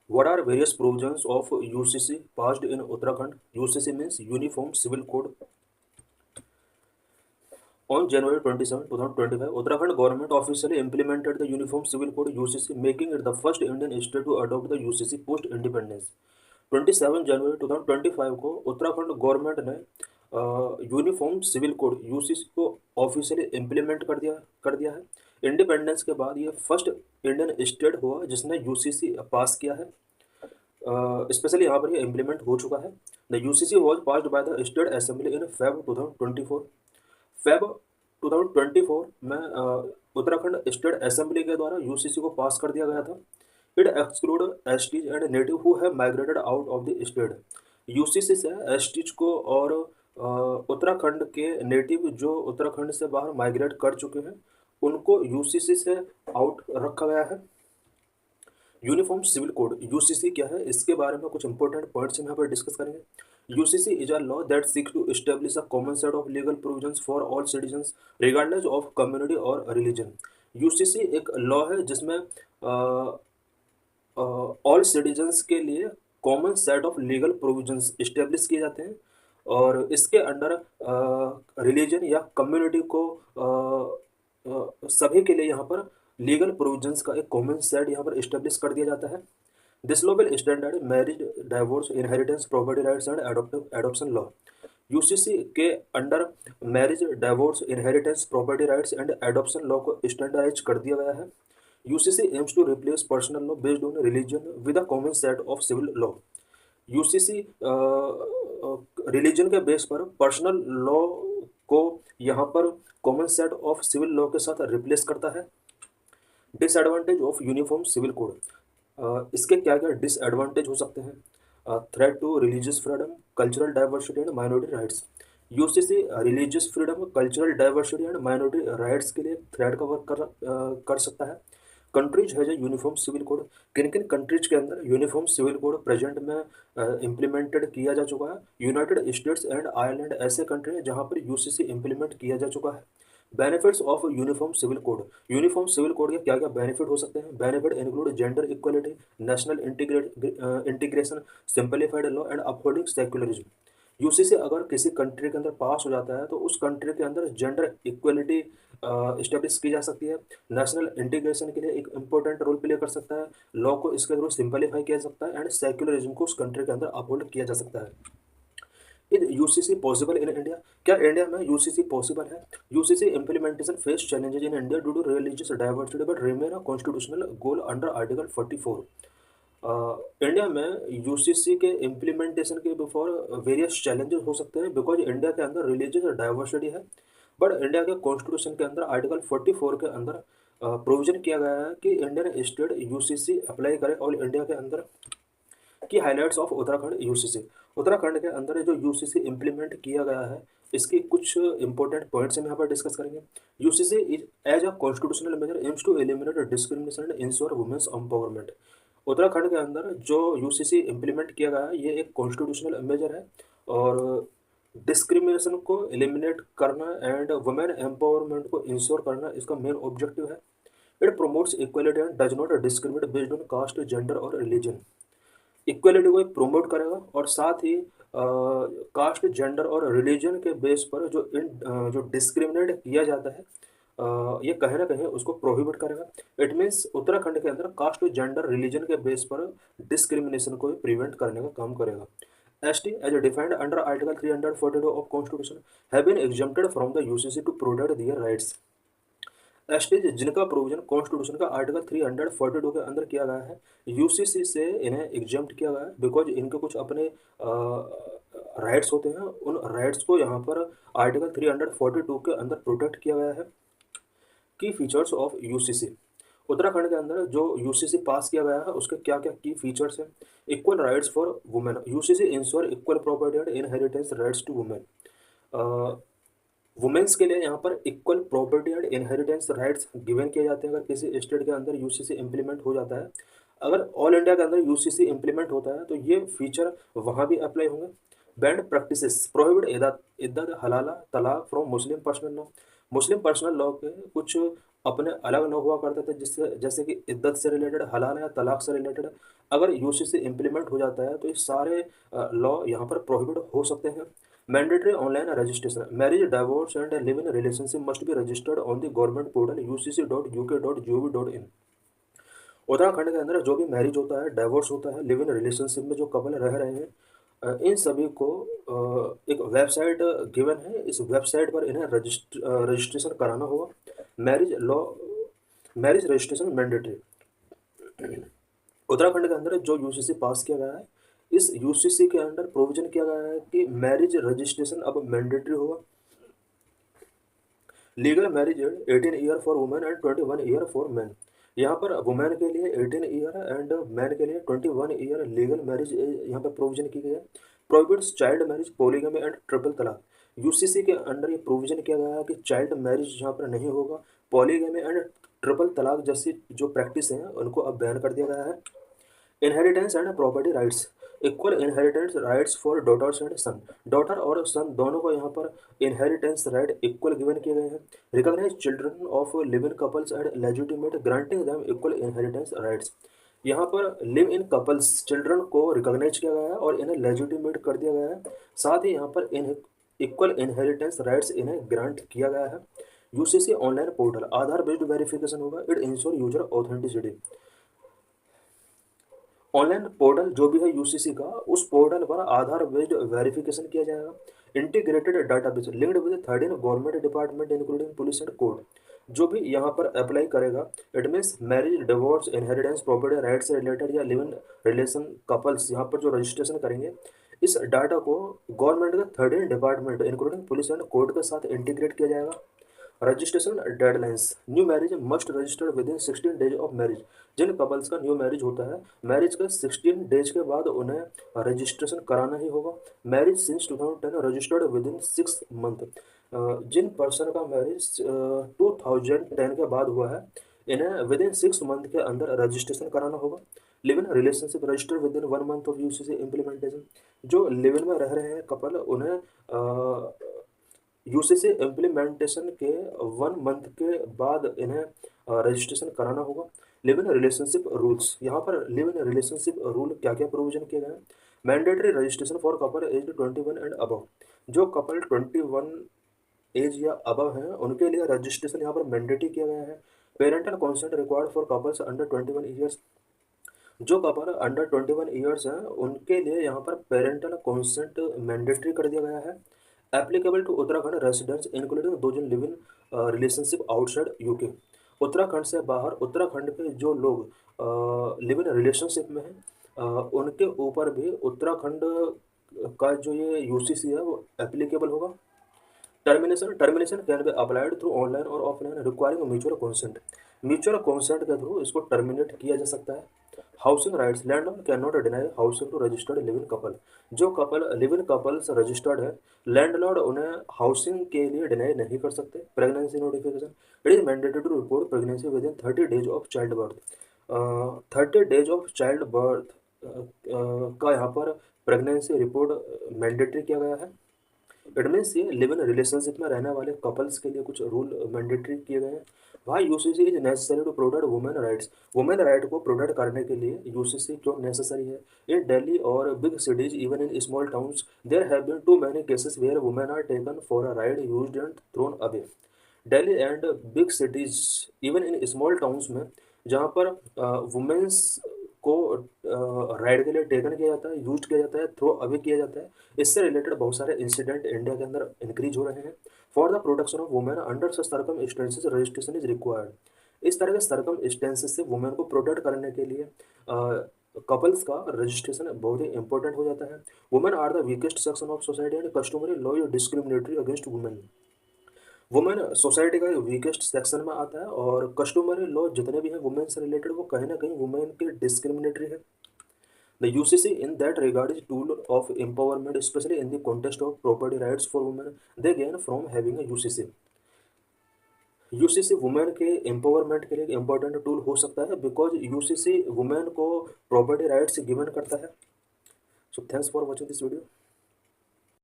What are various provisions of UCC passed in Uttarakhand? UCC means Uniform Civil Code. On January 27, 2025, Uttarakhand government officially implemented the Uniform Civil Code UCC, making it the first Indian state to adopt the UCC post independence. 27 जनवरी 2025 को Uttarakhand government ने uniform civil code UCC को officially implement कर दिया है। Independence के बाद ये first Indian state हुआ जिसने यूसीसी पास किया है। स्पेशली यहाँ पर ये इम्प्लीमेंट हो चुका है। The UCC was passed by the state assembly in Feb 2024। Feb 2024 में उत्तराखंड स्टेट असेंबली के द्वारा यूसीसी को पास कर दिया गया था। It exclude STs and native who have migrated out of the state. UCC से एसटीज को और उत्तराखंड के नेटिव जो उत्तराखंड से बाहर माइग्रेट कर चुके हैं उनको यूसीसी से आउट रखा गया है। यूनिफॉर्म सिविल कोड यूसीसी क्या है, इसके बारे में कुछ इंपॉर्टेंट पॉइंट्स हम यहाँ पर डिस्कस करेंगे। UCC is a law that seeks to establish a common set of legal provisions for all citizens regardless of community और रिलीजन। यूसीसी एक लॉ है जिसमें ऑल सिटीजन्स के लिए common set of legal provisions establish किए जाते हैं और इसके अंडर रिलीजन या कम्युनिटी को सभी के लिए यहाँ पर लीगल प्रोविजंस का एक कॉमन सेट यहाँ पर इस्टेब्लिश कर दिया जाता है। This law will standard marriage, divorce, inheritance, property rights and adoption law. UCC के under marriage, divorce, inheritance, property rights and adoption law को स्टैंडर्डाइज कर दिया गया है। UCC aims to replace personal law based on religion with a common set of civil law. UCC religion के base पर personal law को यहाँ पर common set of civil law के साथ रिप्लेस करता है। Disadvantage of uniform civil code, इसके क्या क्या डिसएडवांटेज हो सकते हैं? Threat to religious freedom, cultural diversity and minority rights. UCC religious freedom, cultural diversity and minority rights के लिए थ्रेट का वर्क कर सकता है। कंट्रीज है जो यूनिफॉर्म सिविल कोड, किन किन कंट्रीज के अंदर यूनिफॉर्म सिविल कोड प्रेजेंट में इम्प्लीमेंटेड किया जा चुका है? यूनाइटेड स्टेट्स एंड आयरलैंड ऐसे कंट्री हैं जहां पर यूसीसी इम्प्लीमेंट किया जा चुका है। Benefits of uniform civil code, uniform civil code के क्या क्या बेनिफिट हो सकते हैं? Benefit include gender equality, national integration, simplified law and upholding secularism. UCC अगर किसी कंट्री के अंदर पास हो जाता है तो उस कंट्री के अंदर जेंडर इक्वलिटी इस्टेब्लिश की जा सकती है। नेशनल इंटीग्रेशन के लिए एक इंपॉर्टेंट रोल प्ले कर सकता है। लॉ को इसके थ्रू सिंपलीफाई किया जा सकता है एंड सेक्युलरिज्म को उस कंट्री के अंदर अपहोल्ड किया जा सकता है। Is UCC possible in India, क्या इंडिया में यूसीसी पॉसिबल है? UCC implementation face challenges in India due to religious diversity but remain a constitutional goal under article 44। India में यूसीसी के इम्प्लीमेंटेशन के बिफोर वेरियस चैलेंजेस हो सकते हैं because India के अंदर रिलीजियस डाइवर्सिटी है। बट इंडिया के कॉन्स्टिट्यूशन के अंदर आर्टिकल 44 के अंदर प्रोविजन किया गया है कि इंडियन स्टेट यूसीसी अप्लाई करे और इंडिया के अंदर की highlights of Uttarakhand UCC. Uttarakhand के अंदर जो यूसीसी इम्प्लीमेंट किया गया है इसकी कुछ इंपॉर्टेंट पॉइंट्स हम यहाँ पर डिस्कस करेंगे। UCC is as a constitutional measure aims to eliminate discrimination and ensure women's empowerment. Uttarakhand के अंदर जो यूसीसी इम्प्लीमेंट किया गया है ये एक कॉन्स्टिट्यूशनल मेजर है और डिस्क्रिमिनेशन को एलिमिनेट करना एंड वुमेन एम्पावरमेंट को इंश्योर करना इसका मेन ऑब्जेक्टिव है। It promotes equality and does not discriminate based on caste, gender और रिलीजन। इक्वलिटी को प्रमोट करेगा और साथ ही कास्ट, जेंडर और रिलीजन के बेस पर जो डिस्क्रिमिनेट किया जाता है ये कहीं ना कहीं उसको प्रोहिबिट करेगा। इट मीन्स उत्तराखंड के अंदर कास्ट, जेंडर, रिलीजन के बेस पर डिस्क्रिमिनेशन को प्रिवेंट करने का काम करेगा। ST as defined under Article 342 of Constitution have been exempted from the UCC to protect their rights। ST जिनका प्रोविजन कॉन्स्टिट्यूशन का आर्टिकल 342 के अंदर किया गया है यूसीसी से इन्हें एग्जाम्प्ट किया गया है बिकॉज इनके कुछ अपने राइट्स होते हैं। उन राइट्स को यहाँ पर आर्टिकल 342 के अंदर प्रोटेक्ट किया गया है। की फीचर्स ऑफ यूसीसी, उत्तराखंड के अंदर जो यूसीसी पास किया गया है उसके क्या क्या की फीचर्स हैं? Equal rights for women, UCC ensure equal property and inheritance rights to women. Women's के लिए यहाँ पर equal property and inheritance rights given किए जाते हैं अगर किसी स्टेट के अंदर यूसीसी इम्प्लीमेंट हो जाता है। अगर ऑल इंडिया के अंदर यूसीसी इम्प्लीमेंट होता है तो ये फीचर वहाँ भी अप्लाई होंगे। बैंड प्रैक्टिसेस प्रोहिबिट इद्दत, हलाला, तलाक from Muslim personal law. Muslim personal law के कुछ अपने अलग लॉ हुआ करते थे, जिससे जैसे कि इद्दत से रिलेटेड, हलाल या तलाक से रिलेटेड। अगर यूसीसी इम्प्लीमेंट हो जाता है तो ये सारे लॉ यहाँ पर प्रोहिबिट हो सकते हैं। Mandatory online registration, marriage, divorce and live in relationship must be registered on the government portal ucc.uk.gov.in। Uttarakhand के अंदर जो भी मैरिज होता है, डाइवोर्स होता है, लिव इन रिलेशनशिप में जो कपल रह रहे हैं, इन सभी को एक वेबसाइट गिवन है, इस वेबसाइट पर इन्हें रजिस्ट्रेशन कराना होगा। Marriage law, marriage registration mandatory. Uttarakhand के अंदर जो यूसीसी पास किया गया है, इस यूसीसी के अंदर प्रोविजन किया गया है कि मैरिज रजिस्ट्रेशन अब मैंडेटरी होगा। Legal marriage age 18 year for women and 21 year for man. यहाँ पर वुमेन के लिए 18 ईयर एंड मैन के लिए 21 ईयर लीगल मैरिज यहाँ पर प्रोविजन की गई है। Prohibits child marriage, polygamy and triple तलाक। यूसीसी के अंडर ये प्रोविजन किया गया है कि चाइल्ड मैरिज यहाँ पर नहीं होगा, पॉलीगैमी एंड ट्रिपल तलाक जैसी जो प्रैक्टिस हैं उनको अब बैन कर दिया गया है। Inheritance and property rights, equal inheritance rights for daughters and son. Daughter और सन दोनों को यहाँ पर इनहेरिटेंस राइट इक्वल गिवन किए गए हैं। Recognise children of live in couples and legitimate granting them equal inheritance rights. यहाँ पर लिव इन कपल्स चिल्ड्रन को रिकॉग्नाइज किया गया है और इन्हें लेजिटिमेट कर दिया गया है। साथ ही यहाँ पर इन इक्वल इनहेरिटेंस राइट्स इन्हें ग्रांट किया गया है। यूसीसी ऑनलाइन पोर्टल आधार बेस्ड वेरिफिकेशन होगा, it ensure user authenticity. Online portal जो भी है यूसीसी का, उस पोर्टल पर आधार बेस्ड वेरिफिकेशन किया जाएगा। Integrated database linked with 13 government department including police and court. जो भी यहाँ पर अप्लाई करेगा, it means marriage, divorce, inheritance, property right से रिलेटेड या लिव इन रिलेशन कपल्स यहाँ पर जो रजिस्ट्रेशन करेंगे, इस डाटा को गवर्नमेंट के 13 department including police and court के साथ इंटीग्रेट किया जाएगा। Registration deadlines, new marriage must registered within 16 days of marriage. जिन कपल्स का न्यू मैरिज होता है, मैरिज के 16 डेज के बाद उन्हें रजिस्ट्रेशन कराना ही होगा। Marriage since 2010 registered within 6 month. जिन पर्सन का मैरिज 2010 के बाद हुआ है, इन्हें विद इन 6 मंथ के अंदर रजिस्ट्रेशन कराना होगा। Live in relationship registered with in 1 month of UCC implementation. जो लिव इन में रह रहे हैं कपल, उन्हें यूसीसी इम्प्लीमेंटेशन के 1 मंथ के बाद इन्हें रजिस्ट्रेशन कराना होगा। लिव इन रिलेशनशिप रूल्स, यहाँ पर लिव इन रिलेशनशिप रूल क्या क्या प्रोविजन किए गए हैं। Mandatory registration for couple age 21 and above. जो कपल 21 एज या अबव हैं, उनके लिए रजिस्ट्रेशन यहाँ पर मैंडेटरी किया गया है। Parental consent required for couples under 21 years. जो कपल अंडर 21 ईयर्स हैं, उनके लिए यहाँ पर पेरेंटल कॉन्सेंट मैंडेटरी कर दिया गया है। Applicable to Uttarakhand residents including दो जिन live in relationship outside UK. Uttarakhand से बाहर उत्तराखंड के जो लोग लिव इन रिलेशनशिप में हैं, उनके ऊपर भी उत्तराखंड का जो ये यूसीसी है वो एप्लीकेबल होगा। Termination can be applied through online और offline requiring mutual consent. Mutual consent के थ्रू इसको टर्मिनेट किया जा सकता है। Housing rights, landlord can not deny housing to registered live in couple. जो couple live in couples registered है, landlord उन्हें हाउसिंग के लिए डिनाई नहीं कर सकते। Pregnancy notification, it is mandatory to report pregnancy within 30 days of child birth. 30 days of child birth का यहाँ पर प्रेगनेंसी रिपोर्ट मैंडेटरी किया गया है। इट मीन्स ये लिव इन रिलेशनशिप में रहने वाले कपल्स के लिए कुछ रूल मैंडेटरी किए गए हैं। Why UCC is necessary to protect women rights. Women right को प्रोटेक्ट करने के लिए यूसीसी क्यों नेसेसरी है। इन दिल्ली और big cities even in small towns there have been too many cases where women are taken for a ride used and thrown away. Delhi and big cities even in small towns में जहाँ पर women's को ride के लिए taken किया जाता है, use किया जाता है, थ्रो अवे किया जाता है, इससे रिलेटेड बहुत सारे इंसिडेंट इंडिया के अंदर इंक्रीज हो रहे हैं। For the protection of women under such circumstances registration is required. इस तरह के सर्कमस्टेंसेस से वुमेन को प्रोटेक्ट करने के लिए कपल्स का रजिस्ट्रेशन बहुत ही इंपॉर्टेंट हो जाता है। Women are the weakest section of society and customary law is discriminatory against women. Women society का वीकेस्ट सेक्शन में आता है और कस्टमरी लॉ जितने भी हैं वुमेन से रिलेटेड, वो कहीं ना कहीं वुमेन के डिस्क्रिमिनेटरी है। The UCC in that regard is tool of empowerment, especially in the context of property rights for women they gain from having a UCC. UCC women के एम्पावरमेंट के लिए एक इम्पॉर्टेंट टूल हो सकता है, because UCC women को property rights given करता है। So thanks for watching this video.